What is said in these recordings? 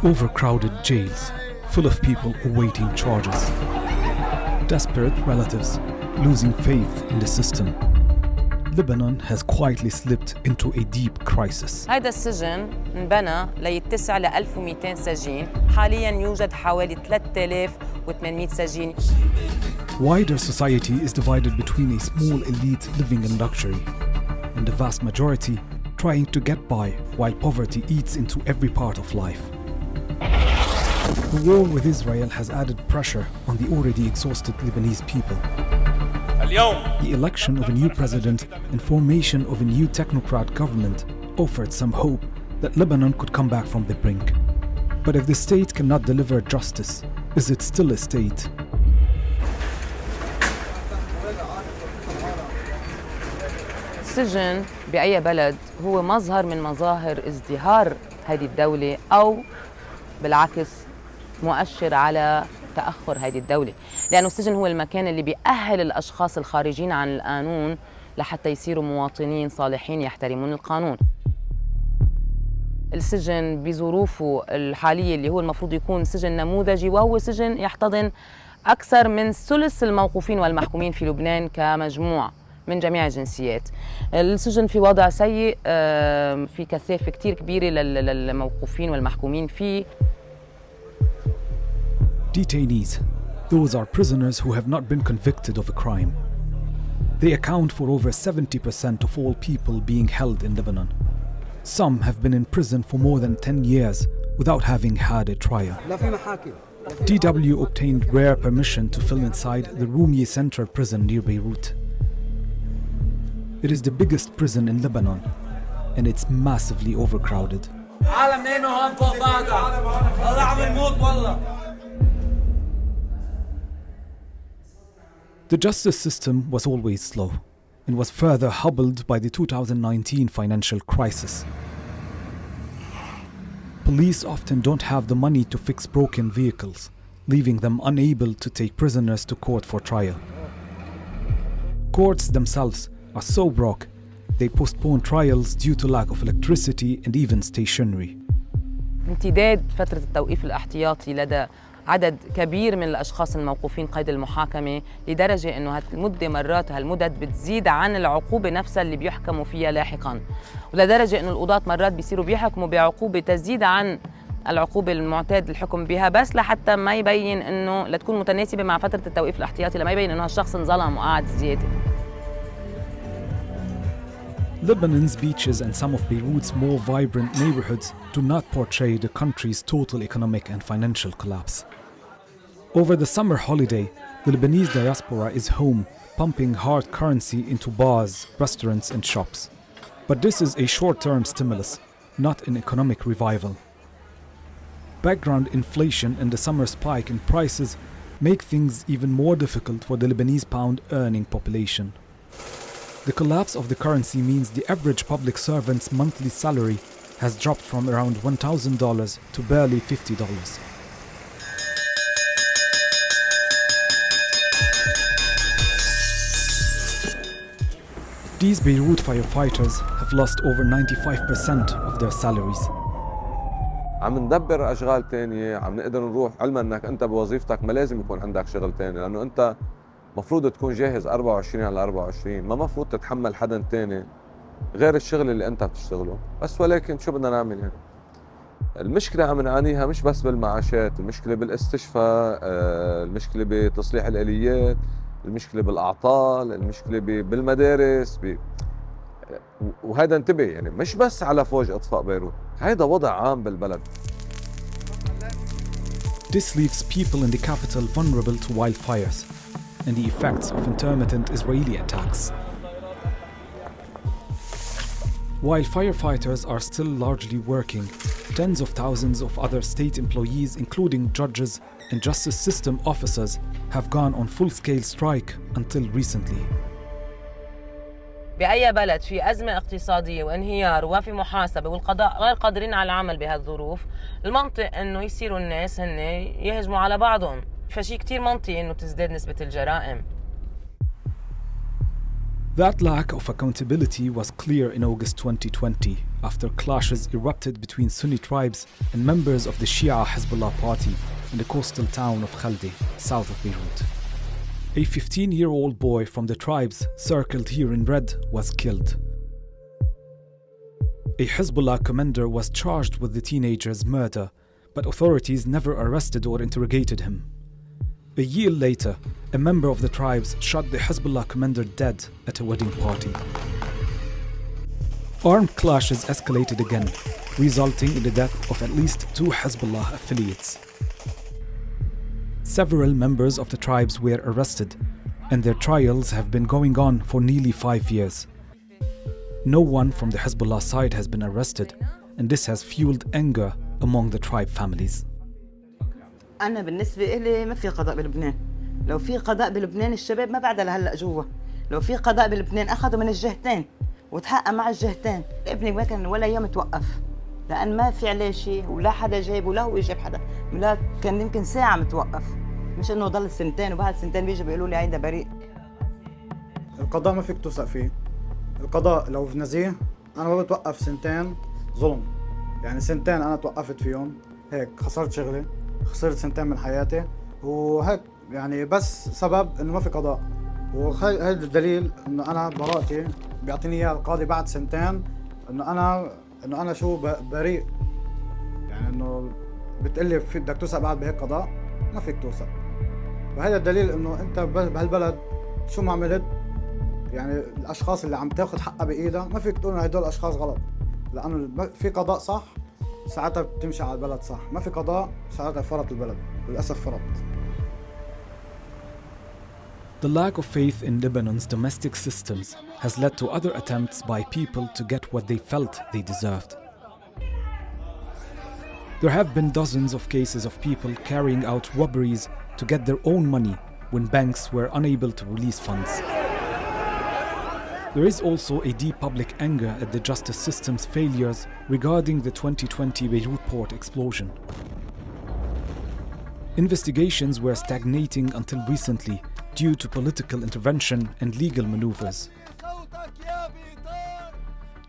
Overcrowded jails, full of people awaiting charges. Desperate relatives losing faith in the system. Lebanon has quietly slipped into a deep crisis. هذا السجن انبنى ليتسع ل 1200 سجين. حالياً يوجد حوالي 3800 سجين. Wider society is divided between a small elite living in luxury and the vast majority trying to get by while poverty eats into every part of life. The war with Israel has added pressure on the already exhausted Lebanese people. The election of a new president and formation of a new technocrat government offered some hope that Lebanon could come back from the brink. But if the state cannot deliver justice, is it still a state? السجن بأي بلد هو مظهر من مظاهر ازدهار هذه الدولة أو بالعكس مؤشر على تأخر هذه الدولة، لأنه السجن هو المكان اللي بيأهل الأشخاص الخارجين عن القانون لحتى يصيروا مواطنين صالحين يحترمون القانون. السجن بظروفه الحالية اللي هو المفروض يكون سجن نموذجي، وهو سجن يحتضن أكثر من ثلث الموقوفين والمحكومين في لبنان كمجموع من جميع الجنسيات. السجن في وضع سيء، في كثافة كتير كبيرة للموقوفين والمحكومين فيه. Detainees, those are prisoners who have not been convicted of a crime. They account for over 70% of all people being held in Lebanon. Some have been in prison for more than 10 years without having had a trial. DW obtained rare permission to film inside the Rumi Central Prison near Beirut. It is the biggest prison in Lebanon, and it's massively overcrowded. The justice system was always slow and was further hobbled by the 2019 financial crisis. Police often don't have the money to fix broken vehicles, leaving them unable to take prisoners to court for trial. Courts themselves are so broke, they postpone trials due to lack of electricity and even stationery. امتداد فترة التوقيف الاحتياطي لدى عدد كبير من الأشخاص الموقوفين قيد المحاكمة لدرجة أنه هالمدة مرات هالمدد بتزيد عن العقوبة نفسها اللي بيحكموا فيها لاحقاً، ولدرجة أنه القضاة مرات بيصيروا بيحكموا بعقوبة تزيد عن العقوبة المعتاد الحكم بها، بس لحتى ما يبين أنه لتكون متناسبة مع فترة التوقيف الاحتياطي، لما يبين أنه هالشخص انظلم وقعد زيادة. Lebanon's beaches and some of Beirut's more vibrant neighborhoods do not portray the country's total economic and financial collapse. Over the summer holiday, the Lebanese diaspora is home, pumping hard currency into bars, restaurants and shops. But this is a short-term stimulus, not an economic revival. Background inflation and the summer spike in prices make things even more difficult for the Lebanese pound-earning population. The collapse of the currency means the average public servant's monthly salary has dropped from around $1,000 to barely $50. These Beirut firefighters have lost over 95% of their salaries. عم ندبر اشغال تانية، عم نقدر نروح علما انك انت بوظيفتك ما لازم يكون عندك شغل تاني، لانه انت مفروض تكون جاهز 24 على 24، ما مفروض تتحمل حدا تاني غير الشغل اللي انت بتشتغله، بس ولكن شو بدنا نعمل يعني؟ المشكلة عم نعانيها مش بس بالمعاشات، المشكلة بالاستشفاء، المشكلة بتصليح الآليات، المشكلة بالأعطال، المشكلة بالمدارس، وهذا انتبه يعني مش بس على فوج إطفاء بيروت، هذا وضع عام بالبلد. This leaves people in the capital vulnerable to wildfires and the effects of intermittent Israeli attacks. While firefighters are still largely working, tens of thousands of other state employees, including judges and justice system officers, have gone on full-scale strike until recently. بأي بلد في أزمة اقتصادية وانهيار وفي محاسبة والقضاء غير قادرين على العمل بهالظروف، المنطق إنه يصيروا الناس هن يهجموا على بعضهم، فشي كتير منطقي إنه تزداد نسبة الجرائم. That lack of accountability was clear in August 2020 after clashes erupted between Sunni tribes and members of the Shia Hezbollah party in the coastal town of Khaldi, south of Beirut. A 15-year-old boy from the tribes, circled here in red, was killed. A Hezbollah commander was charged with the teenager's murder, but authorities never arrested or interrogated him. A year later, a member of the tribes shot the Hezbollah commander dead at a wedding party. Armed clashes escalated again, resulting in the death of at least 2 Hezbollah affiliates. Several members of the tribes were arrested, and their trials have been going on for nearly 5 years. No one from the Hezbollah side has been arrested, and this has fueled anger among the tribe families. أنا بالنسبة إلي ما في قضاء بلبنان. لو في قضاء بلبنان الشباب ما بعدها لهلا جوا. لو في قضاء بلبنان أخذوا من الجهتين وتحقق مع الجهتين. ابني ما كان ولا يوم توقف، لأن ما في عليه شيء ولا حدا جايب ولا هو جاب حدا. لا كان يمكن ساعة متوقف، مش إنه ضل سنتين وبعد سنتين بيجوا بيقولوا لي هيدا بريء. القضاء ما فيك توثق فيه. القضاء لو نزيه أنا ما بتوقف سنتين ظلم. يعني سنتين أنا توقفت فيهم هيك خسرت شغلي، خسرت سنتين من حياتي وهيك يعني بس سبب إنه ما في قضاء. وهذا الدليل إنه أنا براءتي بيعطيني إياه القاضي بعد سنتين إنه أنا شو بريء. يعني إنه بتقلي في بدك توثق بعد بهيك قضاء ما فيك توثق. وهذا الدليل إنه أنت بهالبلد شو ما عملت يعني الأشخاص اللي عم تاخذ حقها بإيدها ما فيك تقول إنه هدول الأشخاص غلط، لأنه في قضاء صح ساعتها بتمشي على البلد صح، ما في قضاء ساعتها فرط البلد، للأسف فرط. The lack of faith in Lebanon's domestic systems has led to other attempts by people to get what they felt they deserved. There have been dozens of cases of people carrying out robberies to get their own money when banks were unable to release funds. There is also a deep public anger at the justice system's failures regarding the 2020 Beirut port explosion. Investigations were stagnating until recently due to political intervention and legal maneuvers.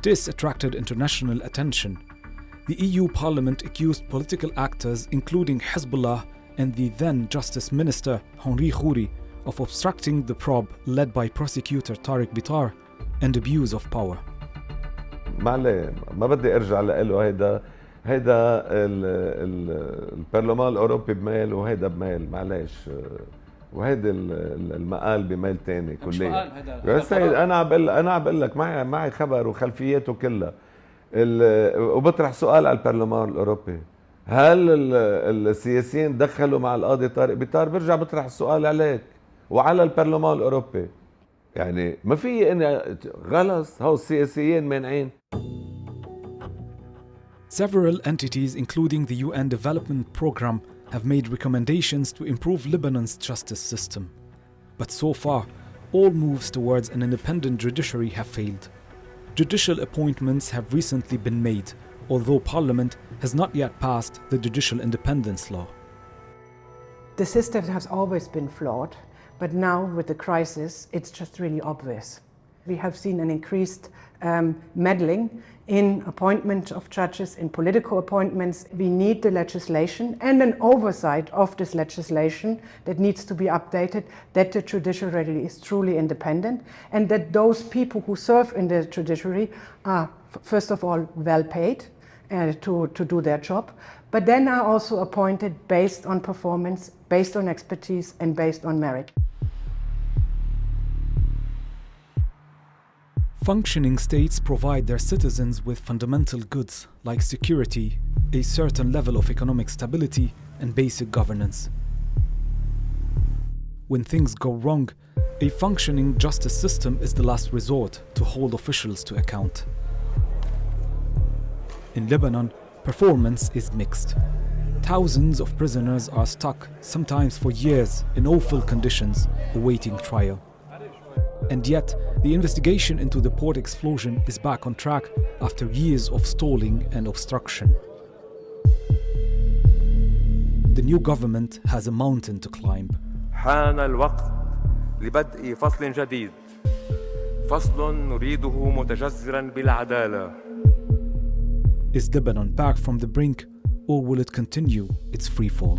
This attracted international attention. The EU Parliament accused political actors, including Hezbollah and the then Justice Minister Henri Khouri, of obstructing the probe led by prosecutor Tariq Bitar and abuse of power. ما بدي ارجع له هيدا البرلمان الاوروبي بميل وهيدا بميل معلش وهيدا المقال بميل تاني كليا. يا سيد انا بقول لك معي خبر وخلفياته كلها. وبطرح سؤال على البرلمان الاوروبي، هل السياسيين دخلوا مع القاضي طارق بيطار؟ برجع بطرح السؤال عليك وعلى البرلمان الاوروبي. يعني ما في اني غلط هو السياسيين مانعين. Several entities, including the UN Development Programme, have made recommendations to improve Lebanon's justice system. But so far, all moves towards an independent judiciary have failed. Judicial appointments have recently been made, although Parliament has not yet passed the Judicial Independence Law. The system has always been flawed, but now with the crisis, it's just really obvious. We have seen an increased meddling in appointment of judges, in political appointments. We need the legislation and an oversight of this legislation that needs to be updated, that the judiciary is truly independent, and that those people who serve in the judiciary are, first of all, well paid to do their job, but then are also appointed based on performance, based on expertise, and based on merit. Functioning states provide their citizens with fundamental goods like security, a certain level of economic stability, and basic governance. When things go wrong, a functioning justice system is the last resort to hold officials to account. In Lebanon, performance is mixed. Thousands of prisoners are stuck, sometimes for years, in awful conditions, awaiting trial. And yet, the investigation into the port explosion is back on track after years of stalling and obstruction. The new government has a mountain to climb. حان الوقت لبدء فصل جديد، فصل نريده متجذرا بالعدالة. Is Lebanon back from the brink, or will it continue its free fall?